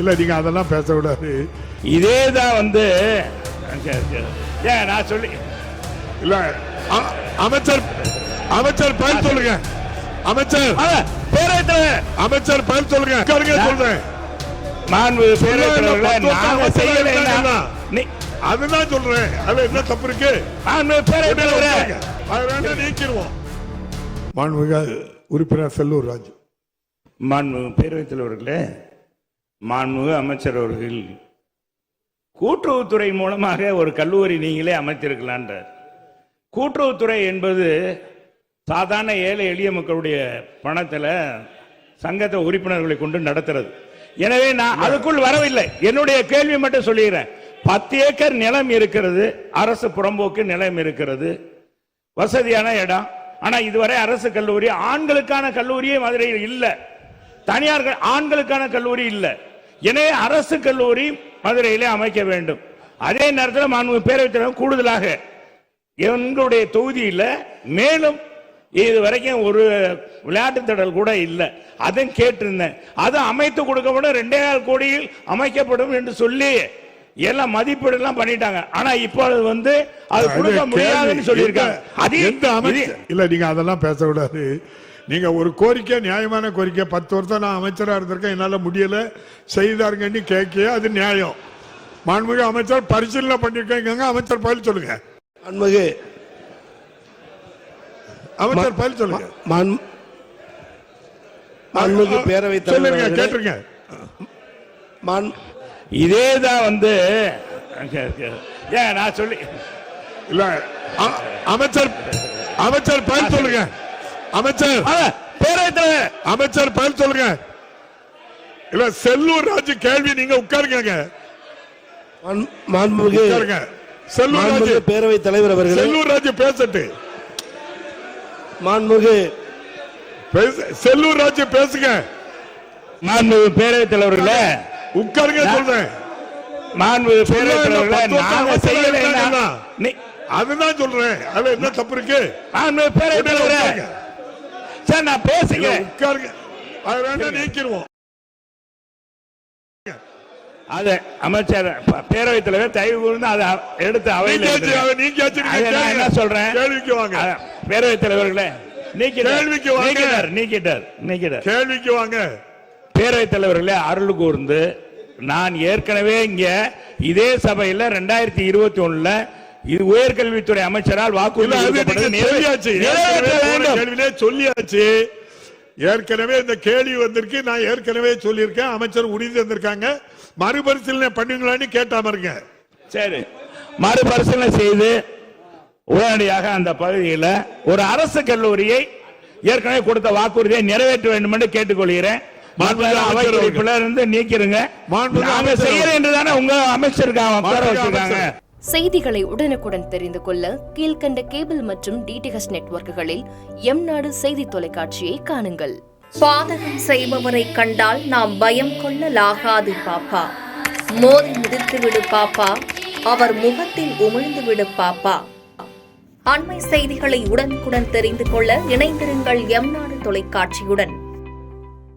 இல்ல நீங்க அதெல்லாம் பேசக்கூடாது. இதேதான் வந்து நான் சொல்லி இல்ல அமைச்சர் பதில் சொல்லுங்க. அமைச்சர் அமைச்சர் பதில் சொல்லுங்க. சொல்றேன் அதுதான் சொல்றேன். அது என்ன தப்பு இருக்கு? நீக்கிடுவோம். மாண்புமிகு உறுப்பினர் செல்லூர் ராஜு. மாண்புமிகு பேரவைத் தலைவர்களே, மாண்புமிகு அமைச்சர் அவர்கள் கூட்டுறவுத்துறை மூலமாக ஒரு கல்லூரி நீங்களே அமைத்திருக்கலான்றார். கூட்டுறவுத்துறை என்பது சாதாரண ஏழை எளிய மக்களுடைய பணத்தில் சங்கத்தை உறுப்பினர்களை கொண்டு நடத்துறது. எனவே நான் அதுக்குள் வரவில்லை. என்னுடைய கேள்வி மட்டும் சொல்லுகிறேன். 10 ஏக்கர் நிலம் இருக்கிறது, அரசு புறம்போக்கு நிலம் இருக்கிறது, வசதியான இடம். ஆனா இதுவரை அரசு கல்லூரி, ஆண்களுக்கான கல்லூரியே மதுரையில் இல்லை, தனியார் ஆண்களுக்கான கல்லூரி இல்லை. எனவே அரசு கல்லூரி மதுரையிலே அமைக்க வேண்டும். அதே நேரத்தில் மாண்புமிகு பேரவைத் தலைவர் கூடுதலாக எங்களுடைய தொகுதியில் மேலும் இது வரைக்கும் ஒரு விளையாட்டு திடல் கூட இல்லை, அதையும் கேட்டிருந்தேன். அது அமைத்து கொடுக்கப்படும், 2.5 கோடியில் அமைக்கப்படும் என்று சொல்லி எல்லாம் மதிப்பீடு எல்லாம் பண்ணிட்டாங்க. ஆனா இப்பொழுது வந்து அது கொடுக்க முடியாதுன்னு சொல்லியிருக்காங்க. இல்ல நீங்க அதெல்லாம் பேசக்கூடாது. நீங்க ஒரு கோரிக்கை, நியாயமான கோரிக்கை, 10 வருஷம் நான் அமைச்சரா இருந்திருக்கேன், என்னால முடியல செய்தாருங்கன்னு கேட்க, அது நியாயம். மாண்புமிகு அமைச்சர் பரிசீலனை பண்ணிருக்கேங்க. அமைச்சர் பதில் சொல்லுங்க. மாண்புமிகு அமைச்சர் பதில் சொல்லுங்க. மாண்புமிகு பேரவைத் தலைவர் கேட்டுருங்க. இதேதான் வந்து நான் சொல்லி இல்ல அமைச்சர் பதில் சொல்லுங்க. அமைச்சர் பேரவைத் தலைவர் அமைச்சர் பதில் சொல்லுங்க. இல்ல செல்லூர் ராஜு கேள்வி, நீங்க உட்காருங்க. மாண்புமிகு செல்லூர் ராஜு பேரவைத் தலைவர் அவர்கள், செல்லூர் ராஜு பேசட்டு. மாண்புமிகு செல்லூர் ராஜு பேசுங்க. மாண்புமிகு பேரவைத் தலைவர்களே உட்காருங்க சொல்றேன். மாண்புமிகு பேரவைத் தலைவர்களே, அதுதான் சொல்றேன். அதுல என்ன தப்பு இருக்கு? மாண்புமிகு பேரவைத் தலைவரே, சார் நான் பேசுகிறேன். உட்காருங்க. அது வேண்டாம், நீக்கிடுவோம். அது அமைச்சர் பேரவைத் தலைவர் தயவு கூர்ந்து அதை எடுத்து அவையில் என்ன சொல்றேன். கேள்விக்கு வாங்க. பேரவைத் தலைவர்களே கேள்விக்கு வாங்க. நீக்கிட்டார். கேள்விக்கு வாங்க. பேரவைத் தலைவர்களே அருள் கூர்ந்து, நான் ஏற்கனவே இங்க இதே சபையில் 2021 இது உயர்கல்வித்துறை அமைச்சரால் வாக்குறுதி சொல்லியாச்சு. ஏற்கனவே இந்த கேள்வி வந்திருக்கு. நான் ஏற்கனவே சொல்லியிருக்கேன். அமைச்சர் உறுதி தந்திருக்காங்க. மறுபரிசீலனை பண்ணுங்களான்னு கேட்டாமருங்க. சரி, மறுபரிசீலனை செய்து உடனடியாக அந்த பகுதியில் ஒரு அரசு கல்லூரியை ஏற்கனவே கொடுத்த வாக்குறுதியை நிறைவேற்ற வேண்டும் என்று கேட்டுக்கொள்கிறேன். நீக்கிறங்க உங்க அமைச்சருக்காக. செய்திகளை உடனுக்குடன் தெரிந்து கொள்ள கீழ்கண்ட கேபிள் மற்றும் டிடிஎச் நெட்வொர்க்குகளில் எம்நாடு செய்தி தொலைக்காட்சியை காணுங்கள். பாதகம் செய்பவரை கண்டால் நாம் பயம் கொள்ளலாகாது பாப்பா. மோதி மிதித்து விடு பாப்பா, அவர் முகத்தில் உமிழ்ந்து விடு பாப்பா. அண்மை செய்திகளை உடனுக்குடன் தெரிந்து கொள்ள இணைந்திருங்கள் எம்நாடு தொலைக்காட்சியுடன்.